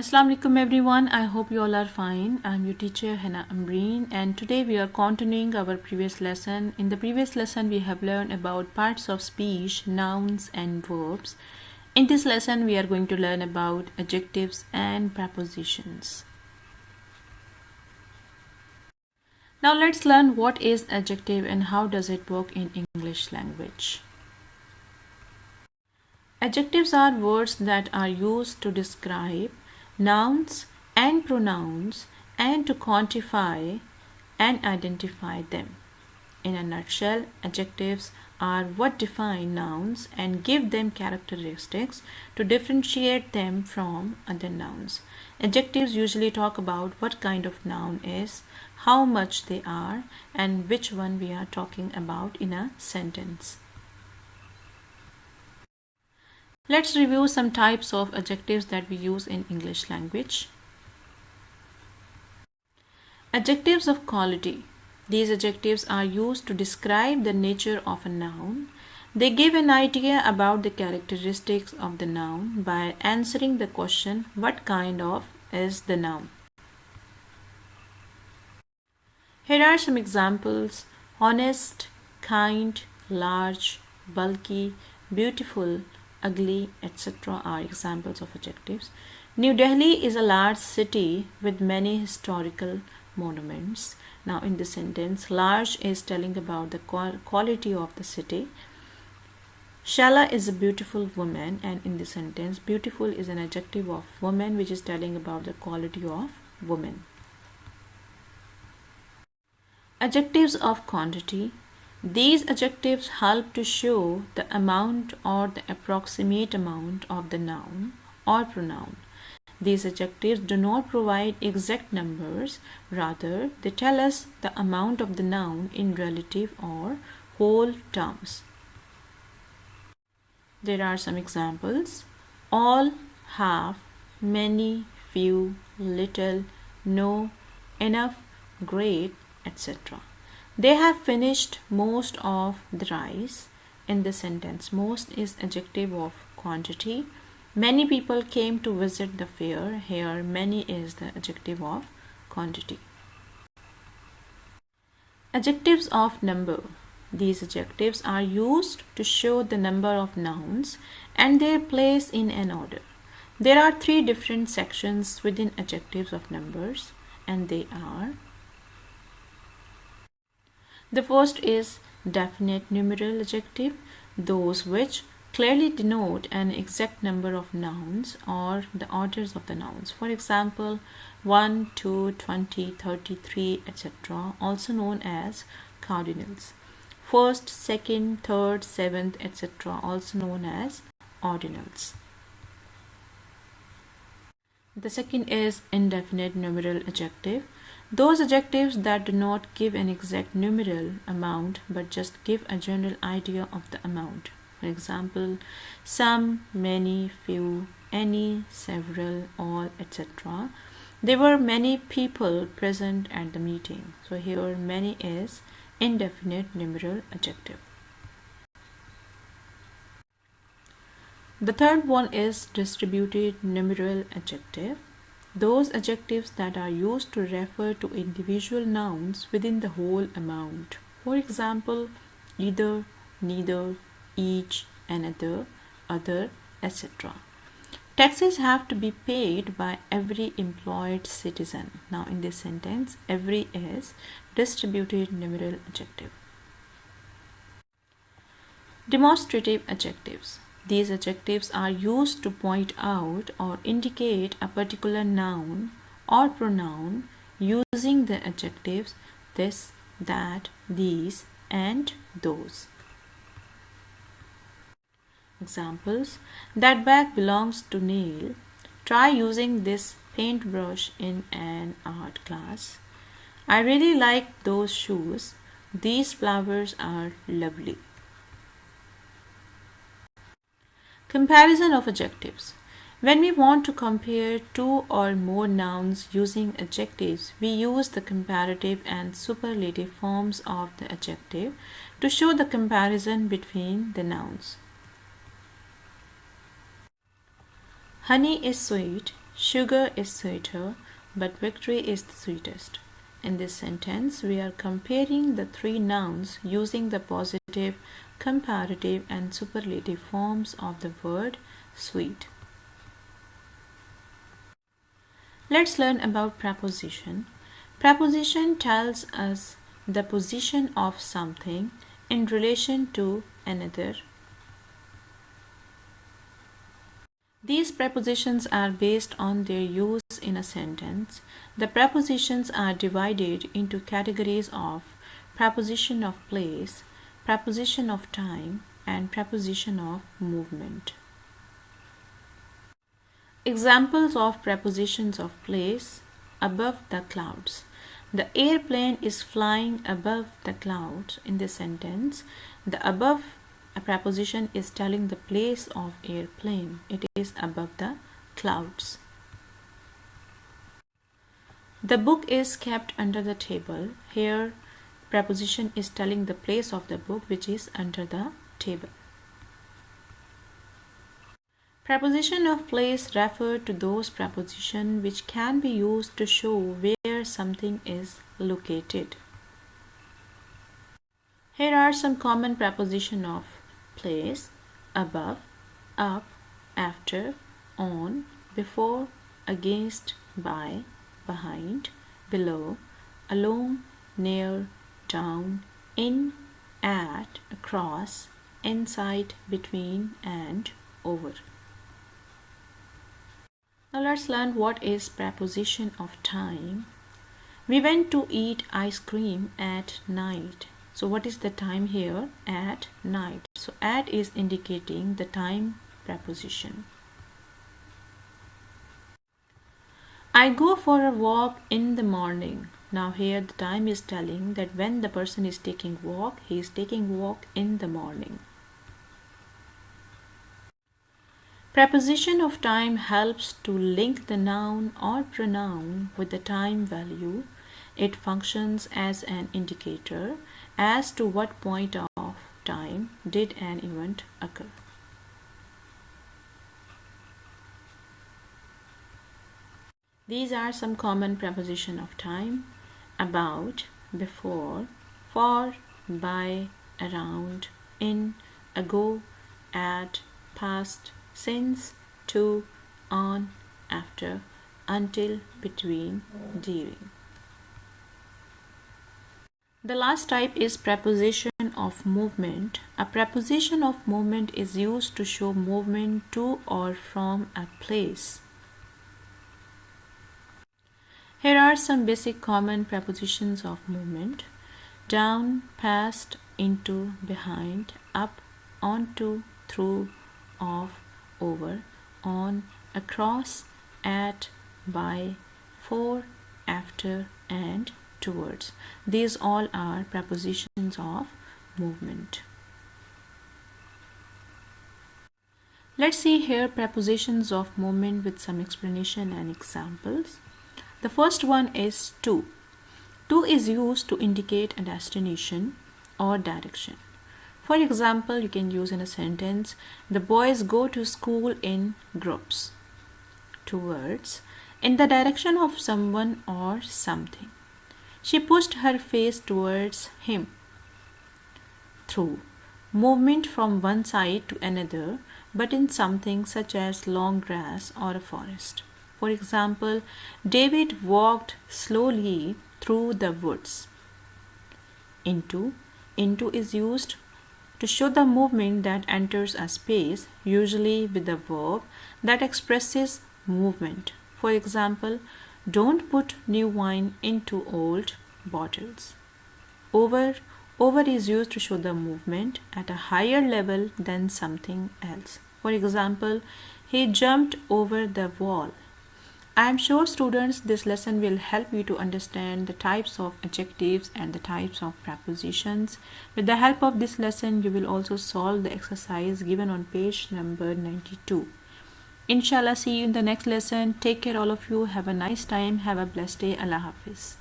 Assalamu alaikum everyone. I hope you all are fine. I'm your teacher Hannah Ambreen, and today we are continuing our previous lesson. In the previous lesson we have learned about parts of speech, nouns and verbs. In this lesson we are going to learn about adjectives and prepositions. Now let's learn what is adjective and how does it work in English language. Adjectives are words that are used to describe nouns and pronouns and to quantify and identify them. In a nutshell, adjectives are what define nouns and give them characteristics to differentiate them from other nouns. Adjectives usually talk about what kind of noun is, how much they are, and which one we are talking about in a sentence. Let's review some types of adjectives that we use in English language. Adjectives of quality. These adjectives are used to describe the nature of a noun. They give an idea about the characteristics of the noun by answering the question, what kind of is the noun? Here are some examples. Honest, kind, large, bulky, beautiful, ugly, etc. are examples of adjectives. New Delhi is a large city with many historical monuments. Now in this sentence, large is telling about the quality of the city. Shala is a beautiful woman, and in this sentence, beautiful is an adjective of woman which is telling about the quality of woman. Adjectives of quantity. These adjectives help to show the amount or the approximate amount of the noun or pronoun. These adjectives do not provide exact numbers, rather they tell us the amount of the noun in relative or whole terms. There are some examples. All, half, many, few, little, no, enough, great, etc. They have finished most of the rice. In the sentence, most is adjective of quantity. Many people came to visit the fair. Here, many is the adjective of quantity. Adjectives of number. These adjectives are used to show the number of nouns and their place in an order. There are three different sections within adjectives of numbers, and they are: the first is definite numeral adjective, those which clearly denote an exact number of nouns or the orders of the nouns. For example, 1, 2, 20, 33, etc., also known as cardinals. First, second, third, seventh, etc., also known as ordinals. The second is indefinite numeral adjective. Those adjectives that do not give an exact numeral amount but just give a general idea of the amount. For example, some, many, few, any, several, all, etc. There were many people present at the meeting. So here many is indefinite numeral adjective. The third one is distributed numeral adjective. Those adjectives that are used to refer to individual nouns within the whole amount. For example, either, neither, each, another, other, etc. Taxes have to be paid by every employed citizen. Now in this sentence, every is distributed numeral adjective. Demonstrative adjectives. These adjectives are used to point out or indicate a particular noun or pronoun using the adjectives this, that, these, and those. Examples: that bag belongs to Neil. Try using this paintbrush in an art class. I really like those shoes. These flowers are lovely. Comparison of adjectives. When we want to compare two or more nouns using adjectives, we use the comparative and superlative forms of the adjective to show the comparison between the nouns. Honey is sweet. Sugar is sweeter, but victory is the sweetest. In this sentence, we are comparing the three nouns using the positive, comparative, and superlative forms of the word sweet. Let's learn about preposition. Preposition tells us the position of something in relation to another. These prepositions are based on their use in a sentence. The prepositions are divided into categories of preposition of place, preposition of time, and preposition of movement. Examples of prepositions of place: above the clouds. The airplane is flying above the clouds. In this sentence, the above a preposition is telling the place of airplane. It is above the clouds. The book is kept under the table. Here, preposition is telling the place of the book, which is under the table. Preposition of place refer to those prepositions which can be used to show where something is located. Here are some common prepositions of place: above, up, after, on, before, against, by, behind, below, along, near, down, in, at, across, inside, between, and over. Now let's learn what is preposition of time. We went to eat ice cream at night. So what is the time here? At night. So at is indicating the time preposition. I go for a walk in the morning. Now here the time is telling that when the person is taking walk, he is taking walk in the morning. Preposition of time helps to link the noun or pronoun with the time value. It functions as an indicator as to what point of time did an event occur. These are some common prepositions of time: about, before, for, by, around, in, ago, at, past, since, to, on, after, until, between, during. The last type is preposition of movement. A preposition of movement is used to show movement to or from a place. Here are some basic common prepositions of movement: down, past, into, behind, up, onto, through, off, over, on, across, at, by, for, after, and towards. These all are prepositions of movement. Let's see here prepositions of movement with some explanation and examples. The first one is to. To is used to indicate a destination or direction. For example, you can use in a sentence, the boys go to school in groups. Towards, in the direction of someone or something. She pushed her face towards him. Through, movement from one side to another, but in something such as long grass or a forest. For example, David walked slowly through the woods. Into is used to show the movement that enters a space, usually with a verb that expresses movement. For example, don't put new wine into old bottles. Over is used to show the movement at a higher level than something else. For example, he jumped over the wall. I am sure students, this lesson will help you to understand the types of adjectives and the types of prepositions. With the help of this lesson, you will also solve the exercise given on page number 92. Inshallah, see you in the next lesson. Take care all of you. Have a nice time. Have a blessed day. Allah Hafiz.